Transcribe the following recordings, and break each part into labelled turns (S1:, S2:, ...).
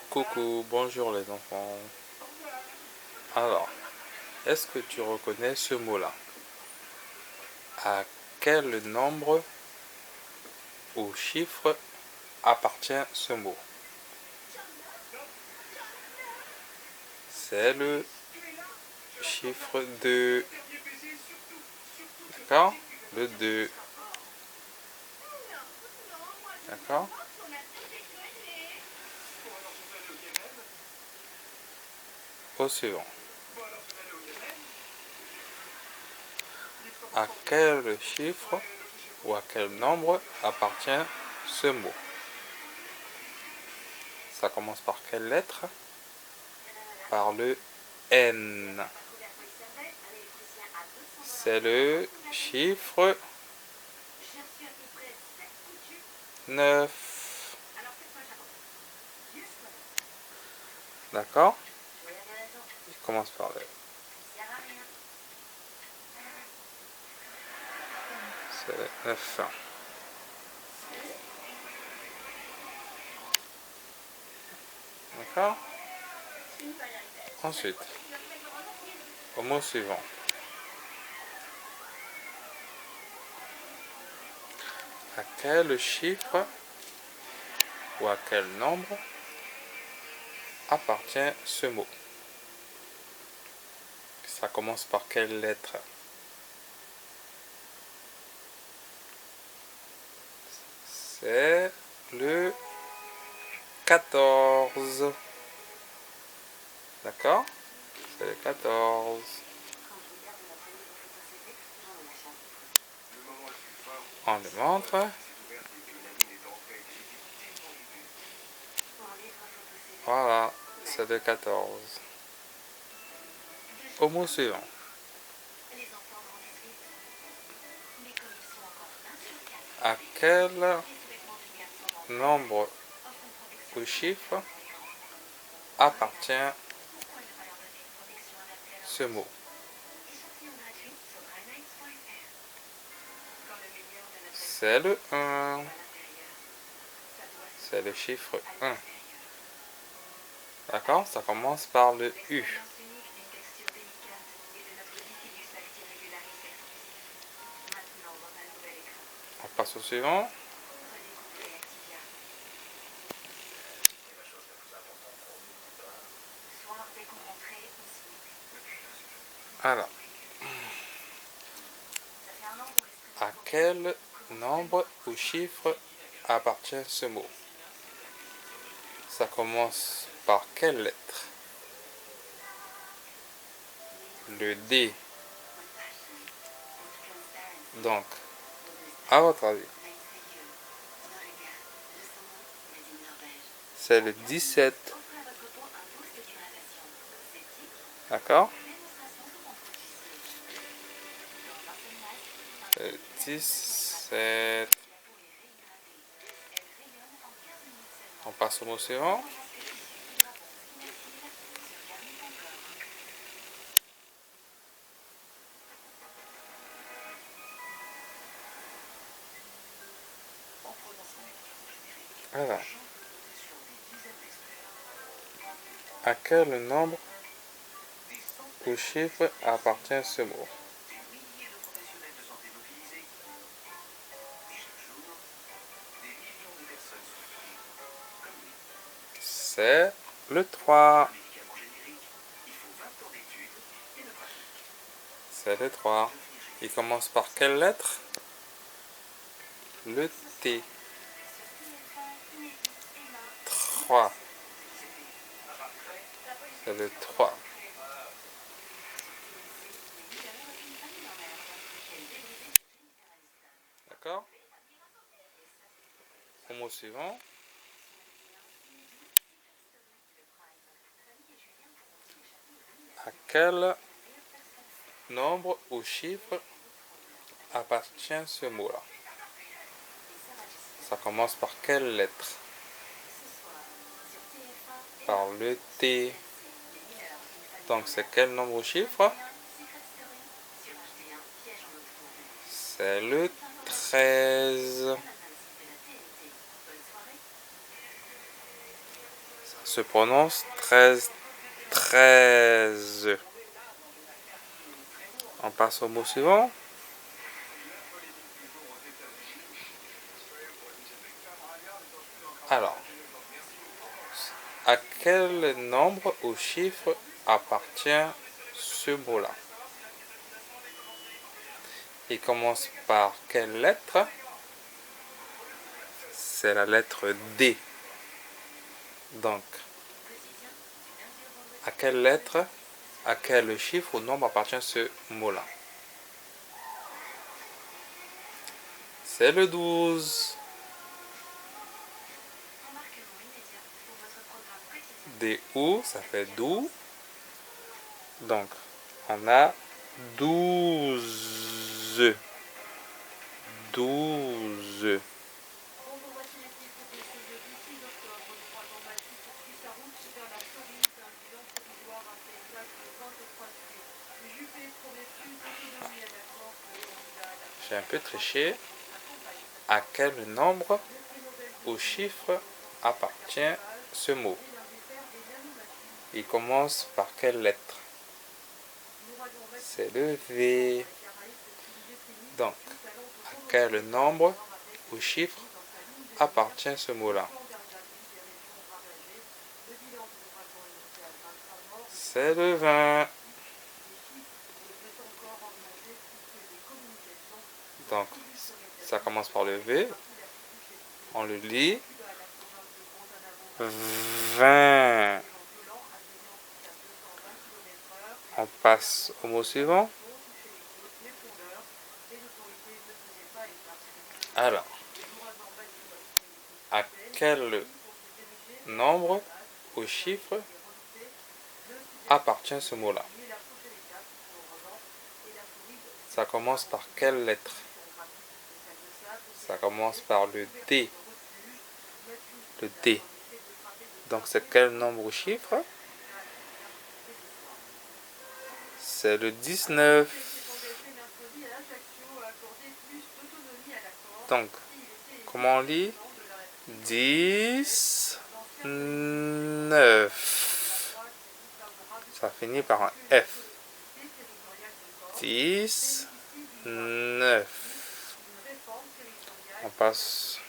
S1: Coucou, bonjour les enfants. Alors, est-ce que tu reconnais ce mot-là? À quel nombre ou chiffre appartient ce mot? C'est le chiffre 2. D'accord? Le 2. D'accord? Au suivant. À quel chiffre ou à quel nombre appartient ce mot? Ça commence par quelle lettre? Par le N. C'est le chiffre 9. D'accord? Il commence par le... C'est le 9. D'accord? Ensuite, au mot suivant. À quel chiffre ou à quel nombre appartient ce mot? Ça commence par quelle lettre? C'est le 14. D'accord? C'est le 14. On le montre. Voilà, c'est le 14. Au mot suivant. À quel nombre ou chiffre appartient ce mot? C'est le 1. C'est le chiffre 1. D'accord? Ça commence par le U. On passe au suivant. Alors, à quel nombre ou chiffre appartient ce mot? Ça commence par quelle lettre? Le D. Donc, à votre avis, c'est le 17. D'accord? Le 17. On passe au mot suivant. Alors, à quel nombre ou chiffre appartient ce mot? C'est le 3. C'est le 3. Il commence par quelle lettre? Le T. 3. C'est le 3. D'accord? Au mot suivant. À quel nombre ou chiffre appartient ce mot-là? Ça commence par quelle lettre? Par le T. Donc c'est quel nombre ou chiffre? C'est le 13. Ça se prononce 13. 13. On passe au mot suivant. Alors, à quel nombre ou chiffre appartient ce mot-là? Il commence par quelle lettre? C'est la lettre D. Donc, à quelle lettre, à quel chiffre ou nombre appartient ce mot-là? C'est le 12. D-O, ça fait 12. Donc, on a 12. 12. J'ai un peu triché. À quel nombre ou chiffre appartient ce mot? Il commence par quelle lettre? C'est le V. Donc, à quel nombre ou chiffre appartient ce mot-là? C'est le 20. Donc, ça commence par le V. On le lit. 20. On passe au mot suivant. Alors, à quel nombre ou chiffre appartient ce mot-là? Ça commence par quelle lettre? Ça commence par le D. Le D. Donc c'est quel nombre ou chiffre? C'est le 19. Donc, comment on lit? 19. Ça finit par un F. 19. On passe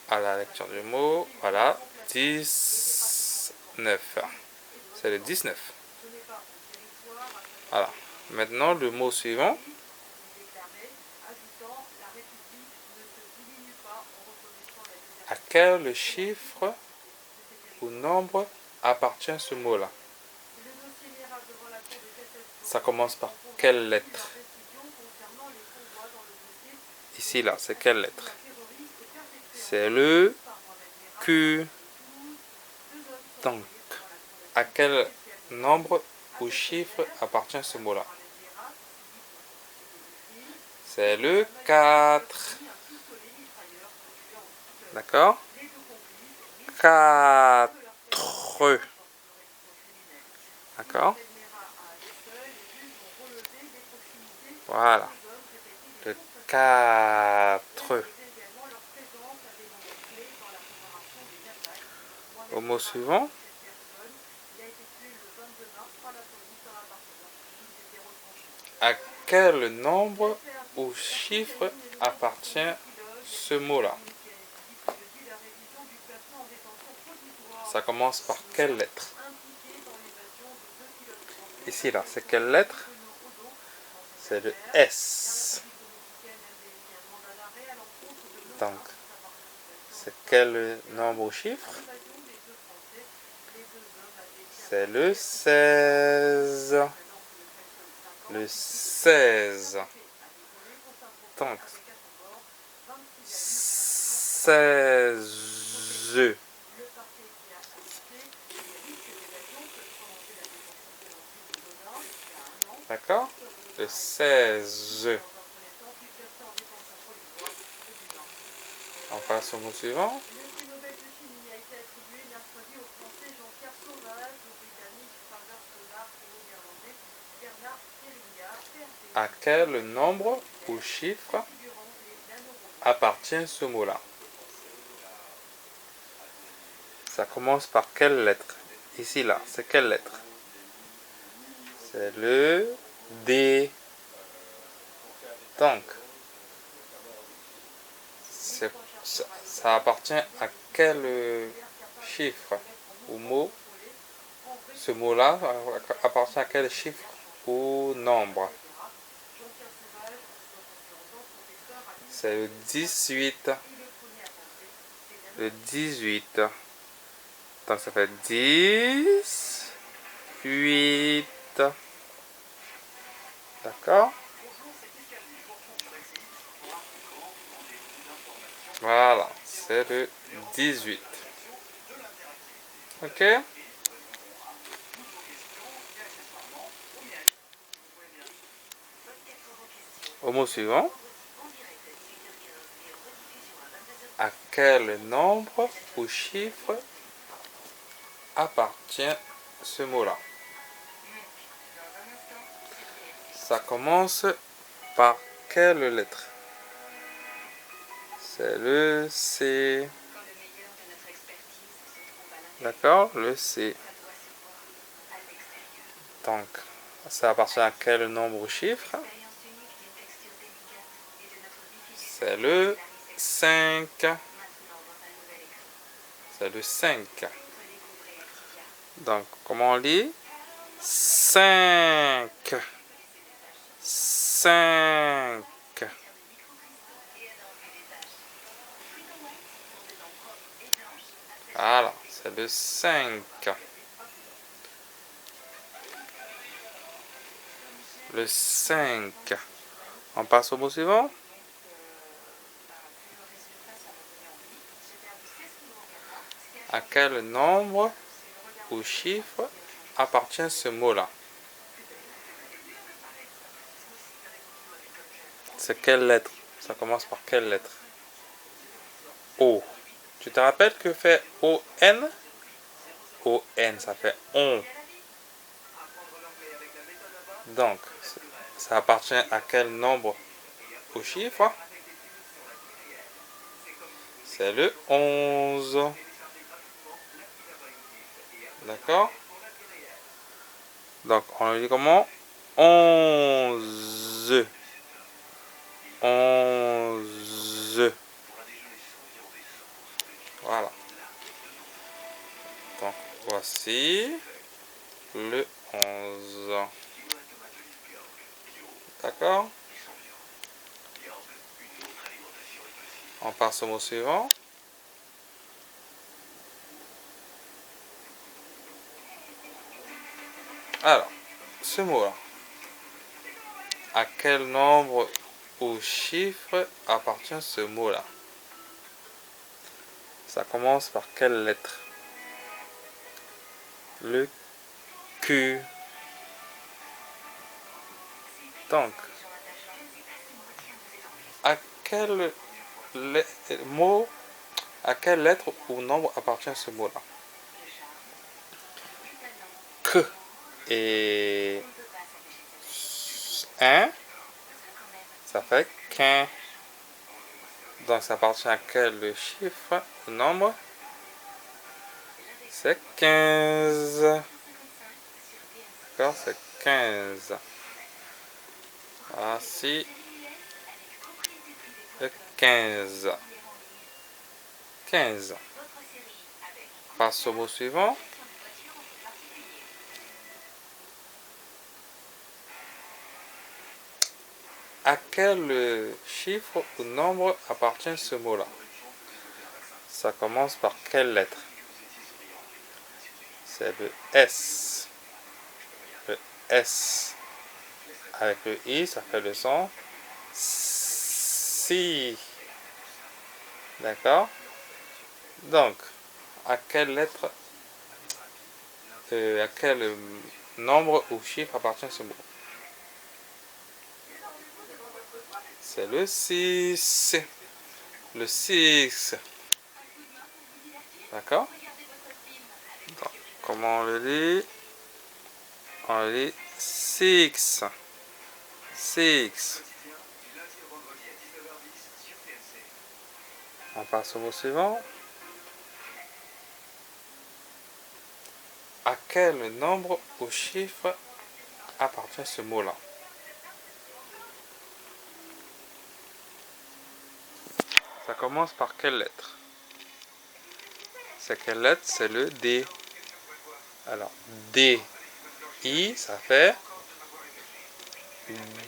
S1: à la lecture du mot. Voilà. 19. C'est le 19. Voilà. Maintenant, le mot suivant. À quel chiffre ou nombre appartient ce mot-là? Ça commence par quelle lettre? Ici, là, c'est quelle lettre? C'est le Q. Donc, à quel nombre ou chiffre appartient ce mot-là? C'est le 4. D'accord? 4. D'accord? Voilà. Le 4. Au mot suivant. À quel nombre ou chiffre appartient ce mot-là? Ça commence par quelle lettre? Ici, là, c'est quelle lettre? C'est le S. Donc, c'est quel nombre ou chiffre? C'est le 16. Le 16. Donc, 16. D'accord? Le 16. On passe au mot suivant. À quel nombre ou chiffre appartient ce mot-là? Ça commence par quelle lettre? Ici, là, c'est quelle lettre? C'est le D. Donc, ça appartient à quel chiffre ou mot? Ce mot-là appartient à quel chiffre ou nombre? C'est le 18. Le 18. Donc ça fait 10, 8. D'accord? Voilà, c'est le 18. Ok? Au mot suivant. À quel nombre ou chiffre appartient ce mot-là? Ça commence par quelle lettre? C'est le C. D'accord? Le C. Donc, ça appartient à quel nombre ou chiffre? C'est le 5. C'est le 5. Donc, comment on lit? 5. 5. Voilà, c'est le 5. Le 5. On passe au mot suivant. À quel nombre ou chiffre appartient ce mot-là? C'est quelle lettre? Ça commence par quelle lettre? O. Tu te rappelles que fait O-N? O-N, ça fait on. Donc, ça appartient à quel nombre ou chiffre? C'est le 11. D'accord? Donc, on le dit comment? 11. 11. Voilà. Donc, voici le 11. D'accord? On passe au mot suivant. Alors, ce mot-là, à quel nombre ou chiffre appartient ce mot-là? Ça commence par quelle lettre? Le Q. Donc, à quel mot, à quelle lettre ou nombre appartient ce mot-là? Que et 1, ça fait qu'un. Donc ça appartient à quel chiffre ou nombre? C'est 15. D'accord, c'est 15. Voici le 15. 15. Passe au mot suivant. À quel chiffre ou nombre appartient ce mot-là? Ça commence par quelle lettre? C'est le S. Le S. Avec le I, ça fait le son Si. D'accord? Donc, à quelle lettre, à quel nombre ou chiffre appartient ce mot? C'est le 6. Le 6. D'accord? Donc, comment on le dit? On le dit 6. 6. On passe au mot suivant. à quel nombre ou chiffre appartient ce mot-là? Ça commence par quelle lettre? C'est quelle lettre? C'est le D. Alors, D, I, ça fait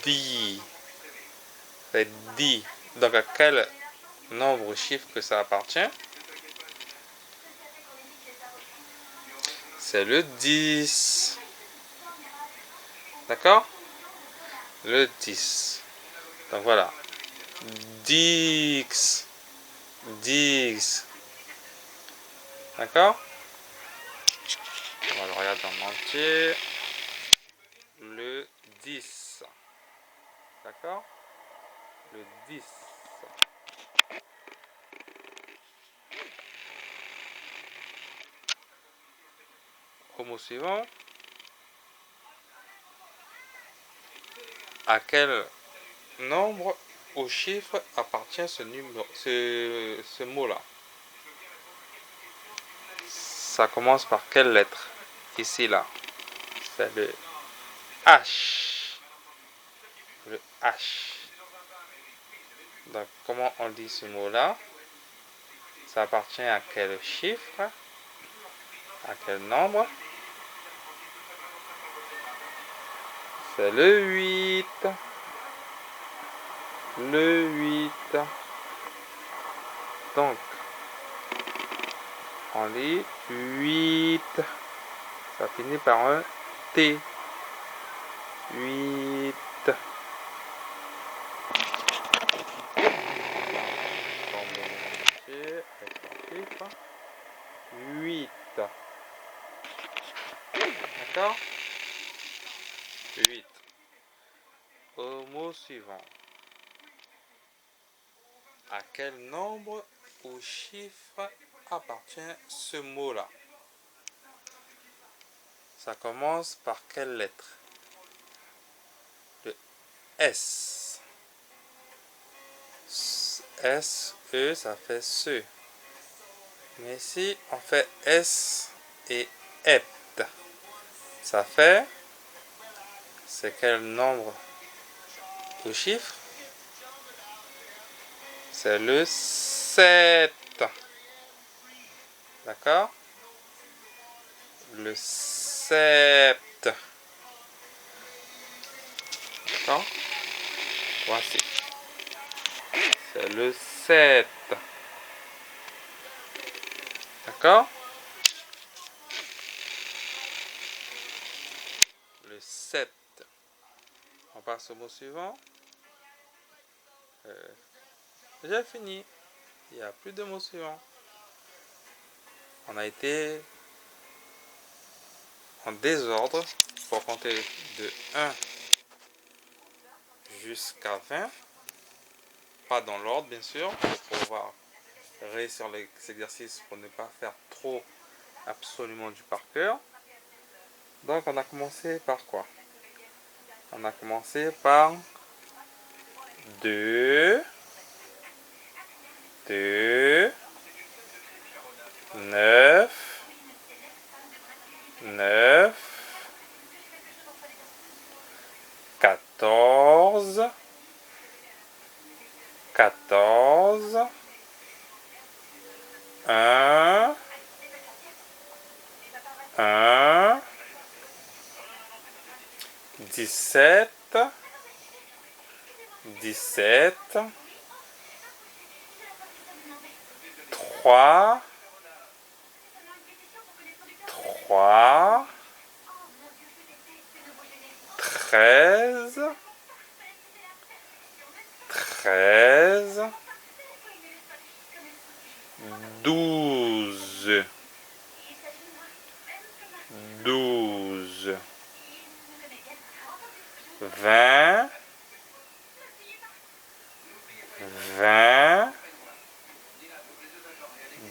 S1: di. Ça fait di. Donc, à quel nombre ou chiffre que ça appartient? C'est le 10. D'accord? Le 10. Donc voilà. Dix. Dix. D'accord? On va le regarder en entier. Le 10. D'accord? Le 10. Au mot suivant. À quel nombre ou chiffre appartient ce mot-là? Ça commence par quelle lettre? Ici, là. C'est le H. Le H. Donc, comment on dit ce mot-là? Ça appartient à quel chiffre? À quel nombre? C'est le 8. Le 8. Donc, on lit 8. Ça finit par un T. 8. 8. D'accord? 8. Au mot suivant. À quel nombre ou chiffre appartient ce mot-là? Ça commence par quelle lettre? Le S. S, E, ça fait ce. Mais ici, on fait S et EPT. Ça fait, c'est quel nombre ou chiffre? C'est le 7. D'accord? Le 7. D'accord? Voici. C'est le 7. D'accord? Le 7. On passe au mot suivant. J'ai fini. Il n'y a plus de mots suivants. On a été en désordre pour compter de 1 jusqu'à 20. Pas dans l'ordre, bien sûr, pour pouvoir réussir les exercices pour ne pas faire trop absolument du par cœur. Donc, on a commencé par quoi? On a commencé par 2, 2, 9, 9, 14, 14, 1, 1, 17, 17, 3, 3, 13, 13, 12, 12, 20, 20,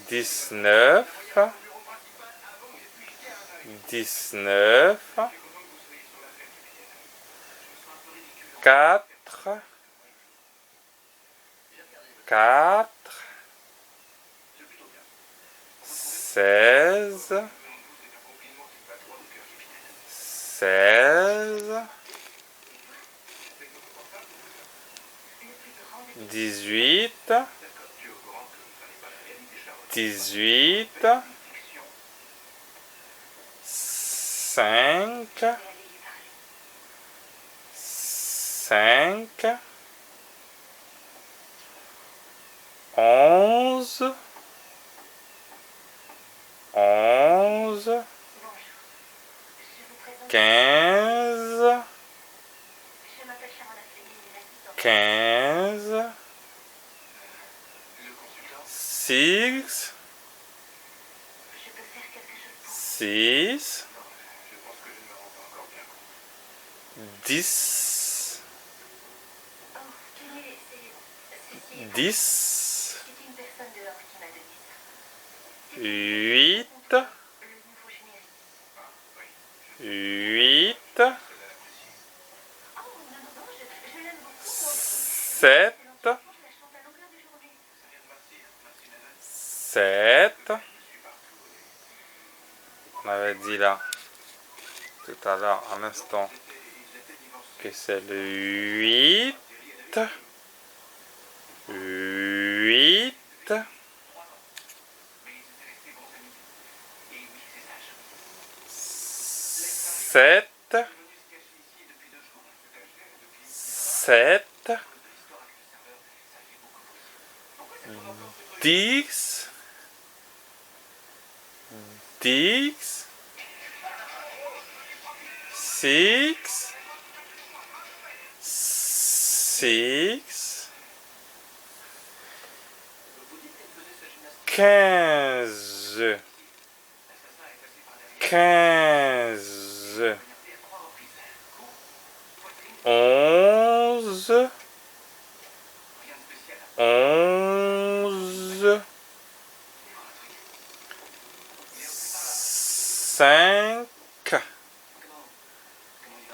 S1: 19, 19, 4, 4, 16, 18, 5, 5, 11, 11, 15, 15, 6, 6, 10, 10, 8, 8, 7, 7. On avait dit là, tout à l'heure, un instant, que c'est le 8, 8, 7, 7, 10, 10, 6, 6, 15, 15, 11, 11, 5,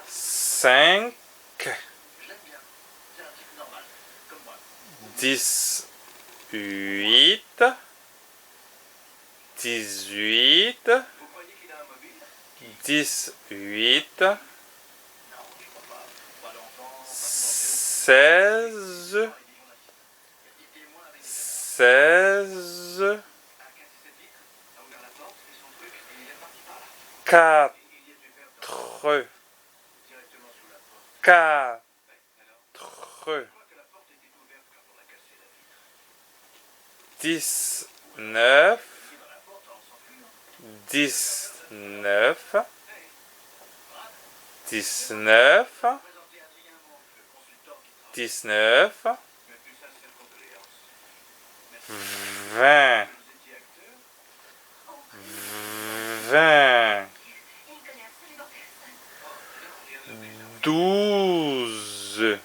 S1: 5, 10, 8, 18, 18, 16, 16, 4, 4, 19, 19, 19, 19, 20, 20, 12,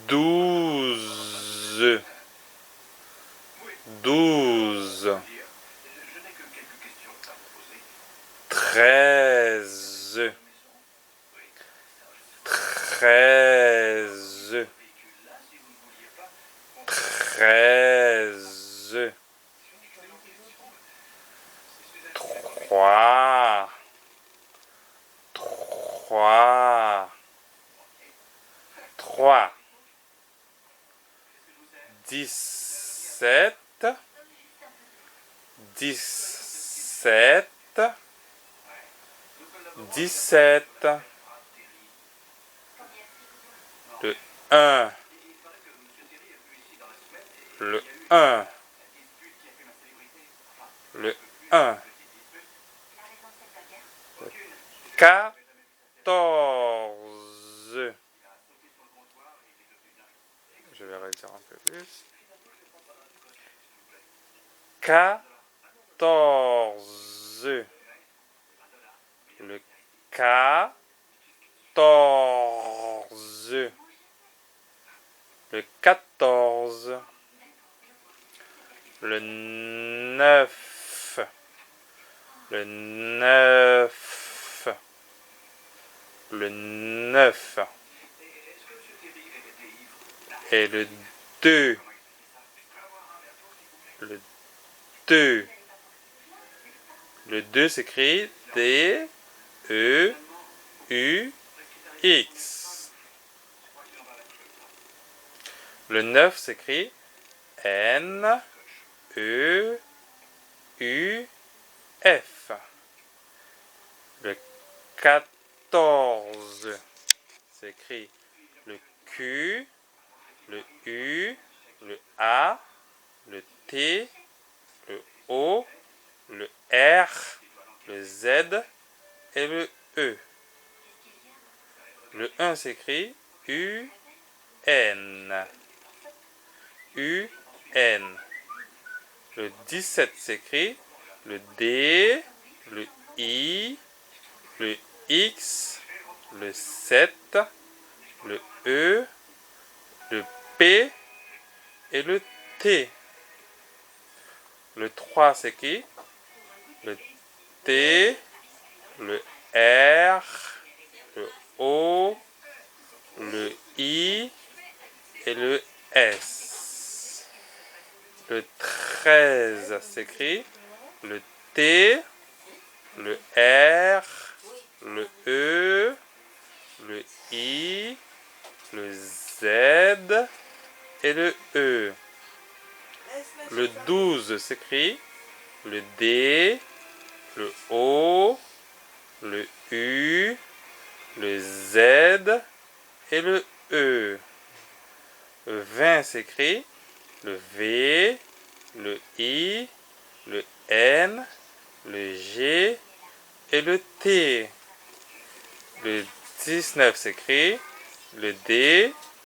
S1: 12, 12, 13, 13, 13, 3, 3, 3, 17, 17, 17, le 1, le 1, le 1, 14, je vais réduire un peu plus, 14, le 14, le 14, le 9, le 9, le 9, et le 2, le 2, le 2 s'écrit D, E, U, X. Le 9 s'écrit N, E, U, F. Le 14 s'écrit le Q, le U, le A, le T, le O, le R, le Z et le E. Le 1 s'écrit U, N. U, N. Le 17 s'écrit le D, le I, le X, le 7, le E, le P et le T. Le 3 s'écrit le T, le R, le O, le I et le S. Le 13 s'écrit le T, le R, le E, le I, le Z et le E. Le 12 s'écrit le D, le O, le U, le Z et le E. Le 20 s'écrit le V, le I, le N, le G et le T. Le 19 s'écrit le D,